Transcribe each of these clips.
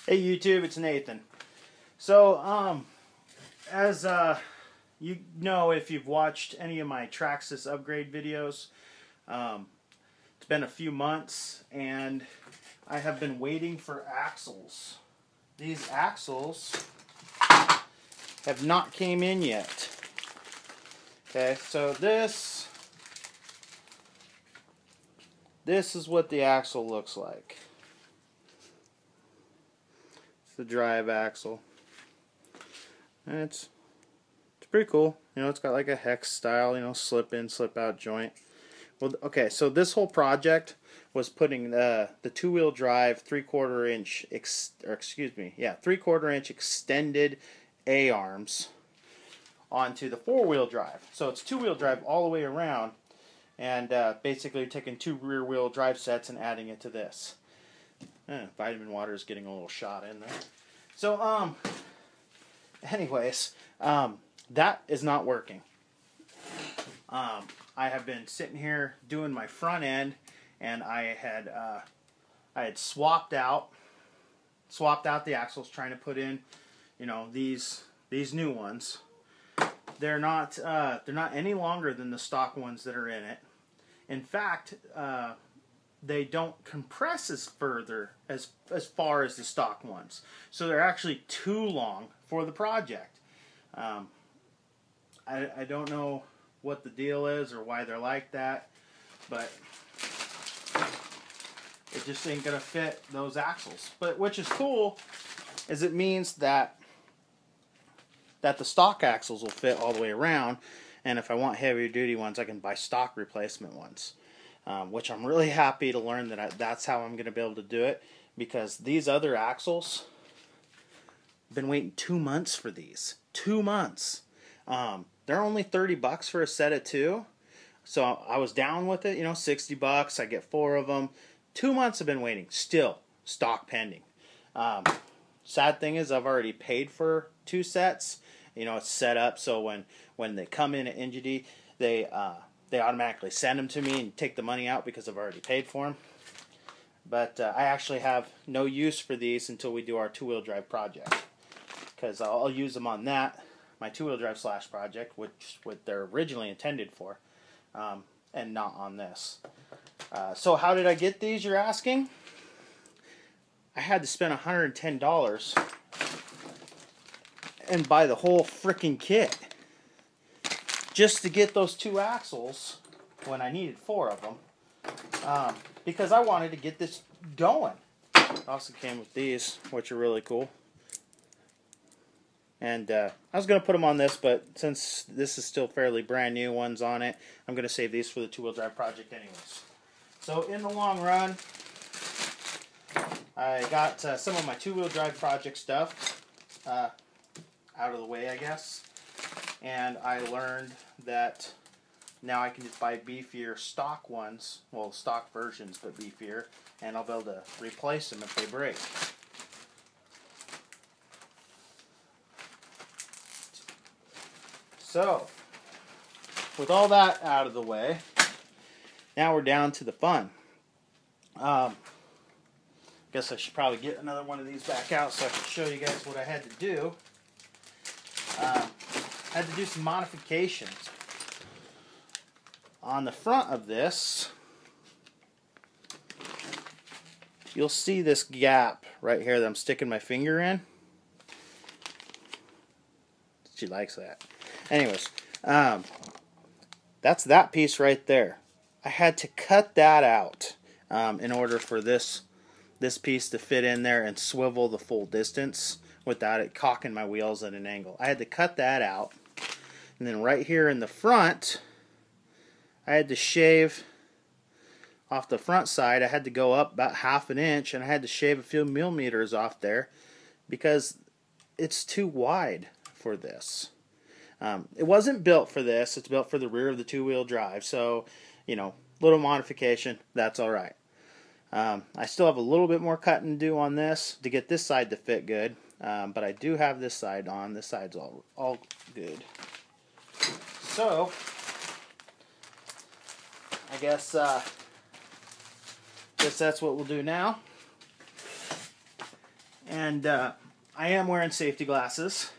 Hey YouTube, it's Nathan. So, as you know, if you've watched any of my Traxxas upgrade videos, it's been a few months and I have been waiting for axles. These axles have not came in yet. Okay, so this is what the axle looks like. The drive axle, and it's pretty cool. You know, it's got like a hex style, you know, slip in, slip out joint. Well, okay, so this whole project was putting the two-wheel drive 3/4 inch inch extended A-arms onto the four-wheel drive. So it's two-wheel drive all the way around, and basically taking two rear-wheel drive sets and adding it to this. Vitamin water is getting a little shot in there. So, anyways, that is not working. I have been sitting here doing my front end, and I had swapped out the axles, trying to put in, you know, these new ones. They're not any longer than the stock ones that are in it. In fact, they don't compress as far as the stock ones. So they're actually too long for the project. I don't know what the deal is or why they're like that, but it just ain't gonna fit those axles. But which is cool, is it means that the stock axles will fit all the way around, and if I want heavier duty ones, I can buy stock replacement ones. Which I'm really happy to learn that that's how I'm going to be able to do it, because these other axles, I've been waiting 2 months for these. 2 months. They're only $30 for a set of two, so I was down with it. You know, $60. I get 4 of them. 2 months I've been waiting. Still stock pending. Sad thing is I've already paid for 2 sets. You know, it's set up so when they come in at NGD, they automatically send them to me and take the money out because I've already paid for them. But I actually have no use for these until we do our two-wheel drive project, because I'll use them on that, my two-wheel drive / project, which what they're originally intended for, and not on this. So how did I get these, you're asking? I had to spend $110 and buy the whole freaking kit just to get those 2 axles when I needed 4 of them, because I wanted to get this going. It also came with these, which are really cool. And I was going to put them on this, but since this is still fairly brand new ones on it, I'm going to save these for the two-wheel drive project anyways. So in the long run, I got some of my two-wheel drive project stuff out of the way, I guess. And I learned that now I can just buy beefier stock ones, well, stock versions, but beefier, and I'll be able to replace them if they break. So, with all that out of the way, now we're down to the fun. Guess I should probably get another one of these back out so I can show you guys what I had to do. I had to do some modifications. On the front of this, you'll see this gap right here that I'm sticking my finger in. She likes that. Anyways, that's that piece right there. I had to cut that out in order for this piece to fit in there and swivel the full distance without it cocking my wheels at an angle. I had to cut that out. And then right here in the front, I had to shave off the front side. I had to go up about ½ an inch, and I had to shave a few millimeters off there because it's too wide for this. It wasn't built for this. It's built for the rear of the two-wheel drive. So, you know, little modification, that's all right. I still have a little bit more cutting to do on this to get this side to fit good. But I do have this side on. This side's all good. So, I guess that's what we'll do now. And I am wearing safety glasses.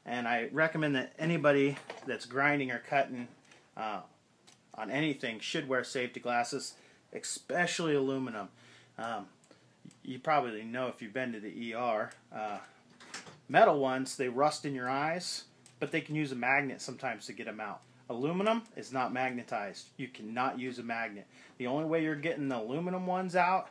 And I recommend that anybody that's grinding or cutting on anything should wear safety glasses, especially aluminum. You probably know if you've been to the ER. Metal ones, they rust in your eyes, but they can use a magnet sometimes to get them out. Aluminum is not magnetized. You cannot use a magnet. The only way you're getting the aluminum ones out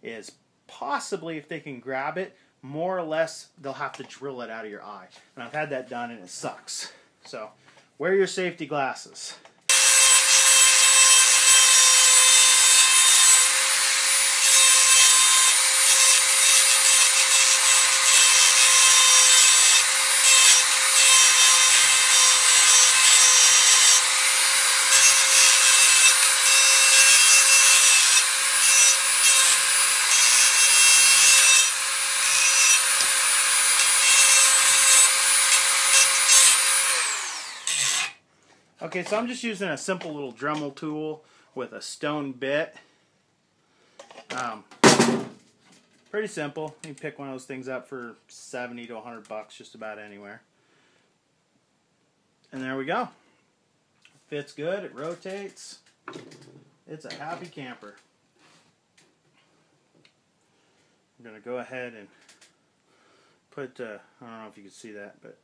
is possibly if they can grab it. More or less, they'll have to drill it out of your eye. And I've had that done, and it sucks. So, wear your safety glasses. Okay, so I'm just using a simple little Dremel tool with a stone bit. Pretty simple. You can pick one of those things up for 70 to 100 bucks just about anywhere. And there we go. Fits good, it rotates. It's a happy camper. I'm going to go ahead and put, I don't know if you can see that, but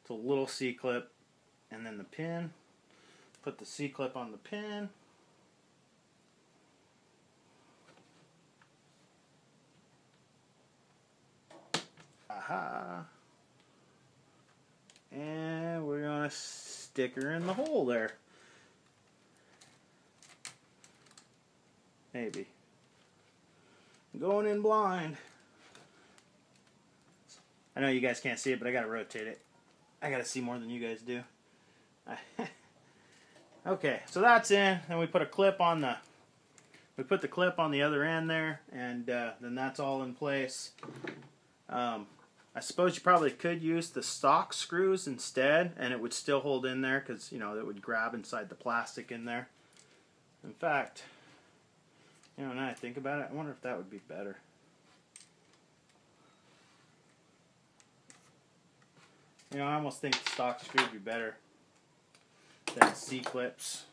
it's a little C-clip and then the pin. Put the C-clip on the pin. Aha. And we're going to stick her in the hole there. Maybe. I'm going in blind. I know you guys can't see it, but I got to rotate it. I got to see more than you guys do. Okay, so that's in, and we put a clip on the, other end there, and then that's all in place. I suppose you probably could use the stock screws instead, and it would still hold in there, because, you know, it would grab inside the plastic in there. In fact, you know, now I think about it, I wonder if that would be better. You know, I almost think the stock screw would be better than C-clips.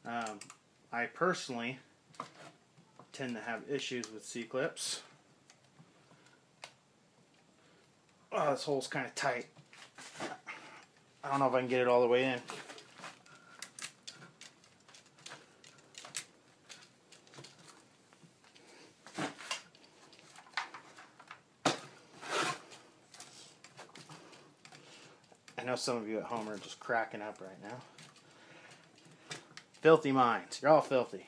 I personally tend to have issues with C-clips. Oh, this hole's kind of tight. I don't know if I can get it all the way in. I know some of you at home are just cracking up right now. Filthy minds. You're all filthy.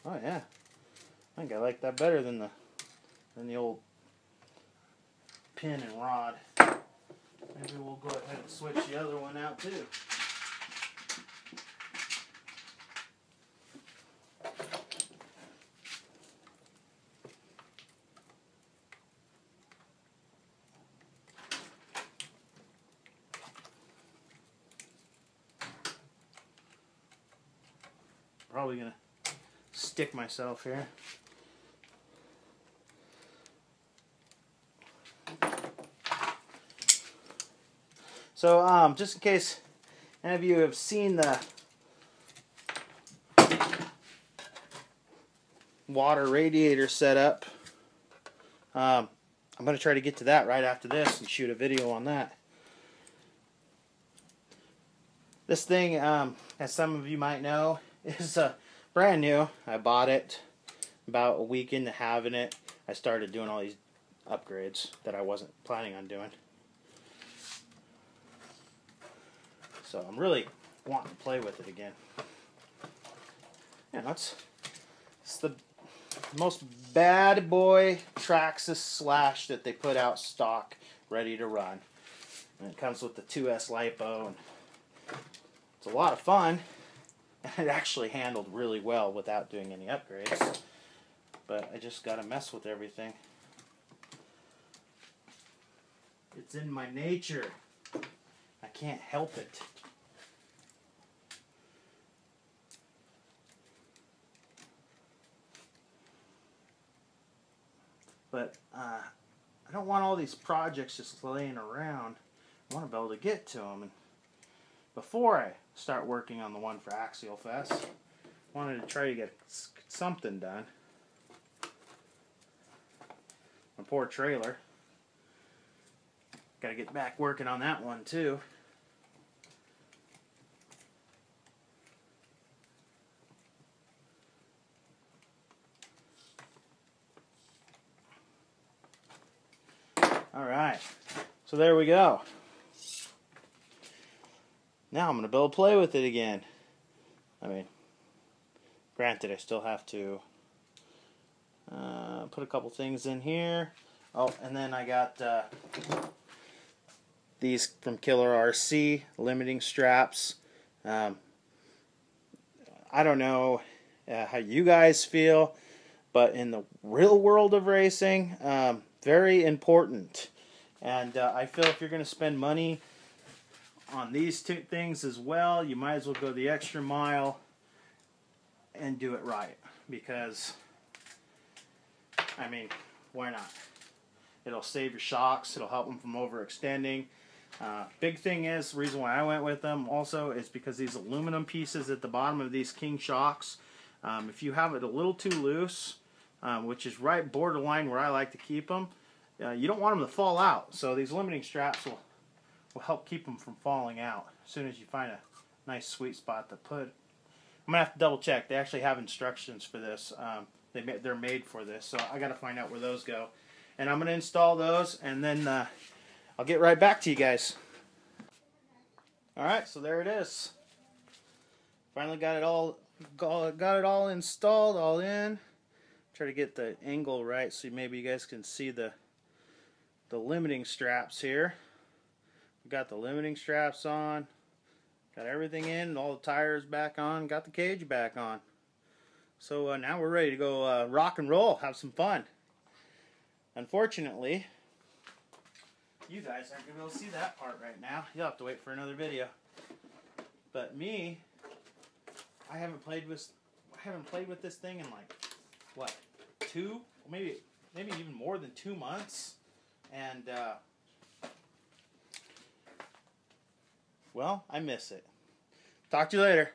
Oh yeah. I think I like that better than the old pin and rod. Maybe we'll go ahead and switch the other one out too. Probably gonna stick myself here. So, just in case any of you have seen the water radiator setup, I'm going to try to get to that right after this and shoot a video on that. This thing, as some of you might know, is brand new. I bought it about a week into having it. I started doing all these upgrades that I wasn't planning on doing. So I'm really wanting to play with it again. Yeah, it's the most bad boy Traxxas slash that they put out stock, ready to run. And it comes with the 2S LiPo, and it's a lot of fun. And it actually handled really well without doing any upgrades. But I just gotta mess with everything. It's in my nature. I can't help it. But I don't want all these projects just laying around. I want to be able to get to them. And before I start working on the one for Axial Fest, I wanted to try to get something done. My poor trailer. Got to get back working on that one too. Alright, so there we go. Now I'm going to be able to play with it again. I mean, granted, I still have to put a couple things in here. Oh, and then I got these from Killer RC, limiting straps. I don't know how you guys feel, but in the real world of racing, very important. And I feel if you're going to spend money on these two things as well, you might as well go the extra mile and do it right. Because, I mean, why not? It'll save your shocks. It'll help them from overextending. Big thing is, the reason why I went with them also is because these aluminum pieces at the bottom of these King shocks, if you have it a little too loose, which is right borderline where I like to keep them, you don't want them to fall out. So these limiting straps will help keep them from falling out as soon as you find a nice sweet spot to put. I'm going to have to double check. They actually have instructions for this. They're made for this, so I got to find out where those go. And I'm going to install those, and then I'll get right back to you guys. Alright, so there it is. Finally got it all installed, all in. Try to get the angle right so maybe you guys can see the limiting straps here. We got the limiting straps on, got everything in, all the tires back on, got the cage back on. So now we're ready to go rock and roll, have some fun. Unfortunately, you guys aren't going to be able to see that part right now. You'll have to wait for another video. But me, I haven't played with this thing in like what, maybe even more than 2 months. And well, I miss it. Talk to you later.